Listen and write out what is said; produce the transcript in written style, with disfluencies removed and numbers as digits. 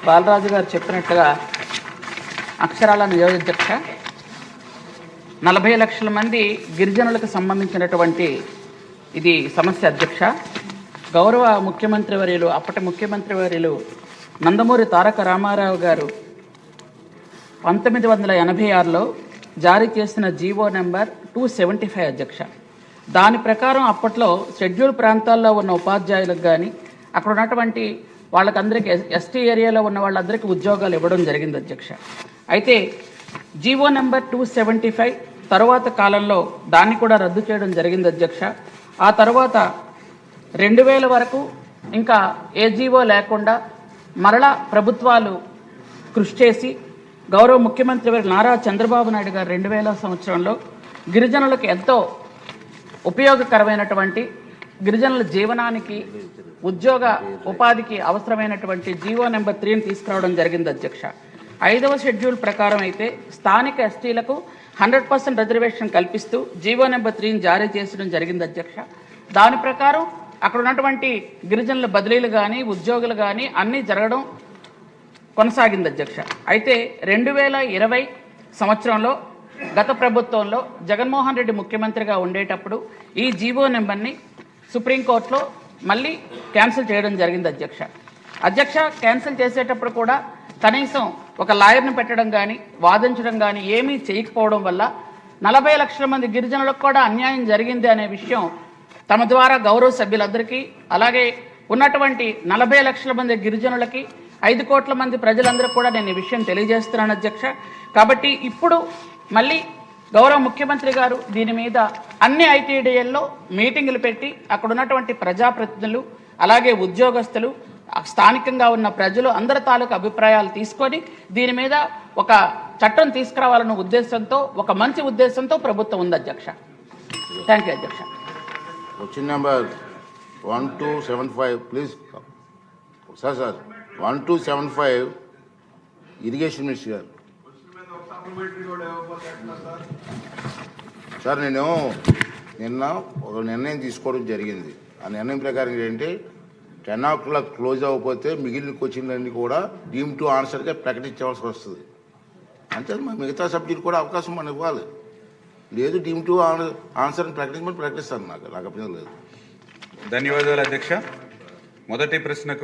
బాలరాజు గారు చెప్పినట్టుగా అక్షరాల నియోజకాధ్యక్ష 40 లక్షల మంది గిరిజనులకు సంబంధించినటువంటి ఇది సమస్య అధ్యక్ష. గౌరవ ముఖ్యమంత్రి వర్యులు అప్పటి ముఖ్యమంత్రి వర్యులు నందమూరి తారక రామారావు గారు 1986లో జారీ చేసిన జీవో నెంబర్ 275 అధ్యక్ష. దాని ప్రకారం అప్పట్లో షెడ్యూల్ ప్రాంతాల్లో ఉన్న ఉపాధ్యాయులకు కానీ అక్కడ ఉన్నటువంటి వాళ్ళకందరికీ ఎస్టీ ఏరియాలో ఉన్న వాళ్ళందరికీ ఉద్యోగాలు ఇవ్వడం జరిగింది అధ్యక్ష. అయితే జీవో నెంబర్ 275 తర్వాత కాలంలో దాన్ని కూడా రద్దు చేయడం జరిగింది అధ్యక్ష. ఆ తర్వాత 2000 వరకు ఇంకా ఏ జీవో లేకుండా మరలా ప్రభుత్వాలు కృషి చేసి గౌరవ ముఖ్యమంత్రి వారు నారా చంద్రబాబు నాయుడు గారు 2000 సంవత్సరంలో గిరిజనులకు ఎంతో ఉపయోగకరమైనటువంటి గిరిజనుల జీవనానికి ఉద్యోగ ఉపాధికి అవసరమైనటువంటి జీవో నెంబర్ 3ని తీసుకురావడం జరిగింది అధ్యక్ష. 5వ షెడ్యూల్ ప్రకారం అయితే స్థానిక ఎస్టీలకు 100% రిజర్వేషన్ కల్పిస్తూ జీవో నెంబర్ 3ని జారీ చేసడం జరిగింది అధ్యక్ష. దాని ప్రకారం అక్కడ ఉన్నటువంటి గిరిజనుల బదిలీలు కానీ ఉద్యోగులు కానీ అన్నీ జరగడం కొనసాగింది అధ్యక్ష. అయితే 2020 సంవత్సరంలో గత ప్రభుత్వంలో జగన్మోహన్ రెడ్డి ముఖ్యమంత్రిగా ఉండేటప్పుడు ఈ జీవో నెంబర్ని సుప్రీంకోర్టులో మళ్ళీ క్యాన్సిల్ చేయడం జరిగింది అధ్యక్ష. క్యాన్సిల్ చేసేటప్పుడు కూడా కనీసం ఒక లాయర్ని పెట్టడం కానీ వాదించడం కానీ ఏమీ చేయకపోవడం వల్ల 40 లక్షల మంది గిరిజనులకు కూడా అన్యాయం జరిగింది అనే విషయం తమ ద్వారా గౌరవ సభ్యులందరికీ అలాగే ఉన్నటువంటి 40 లక్షల మంది గిరిజనులకి 5 కోట్ల మంది ప్రజలందరికీ కూడా నేను ఈ విషయం తెలియజేస్తున్నాను అధ్యక్ష. కాబట్టి ఇప్పుడు మళ్ళీ గౌరవ ముఖ్యమంత్రి గారు దీని మీద అన్ని ఐటీడీఎల్లో మీటింగులు పెట్టి అక్కడ ఉన్నటువంటి ప్రజాప్రతినిధులు అలాగే ఉద్యోగస్తులు స్థానికంగా ఉన్న ప్రజలు అందరి తాలూకు అభిప్రాయాలు తీసుకొని దీని మీద ఒక చట్టం తీసుకురావాలన్న ఉద్దేశంతో ఒక మంచి ఉద్దేశంతో ప్రభుత్వం ఉంది అధ్యక్ష. థ్యాంక్ యూ అధ్యక్ష. Question number 1275 please sir 1275 irrigation minister గారు. సార్ నేను నిన్న ఒక నిర్ణయం తీసుకోవడం జరిగింది. ఆ నిర్ణయం ప్రకారం ఏంటంటే 10 o'clock క్లోజ్ అవ్వకపోతే మిగిలిన క్వశ్చన్లన్నీ కూడా డీమ్ టు ఆన్సర్గా ప్రకటించవలసి వస్తుంది. అంటే మిగతా సబ్జెక్ట్ కూడా అవకాశం మనం ఇవ్వాలి. లేదు డీమ్ టు ఆన్సర్ని ప్రకటించమని ప్రకటిస్తాను. నాకు అభ్యంతరం లేదు. ధన్యవాదాలు అధ్యక్ష. మొదటి ప్రశ్నకు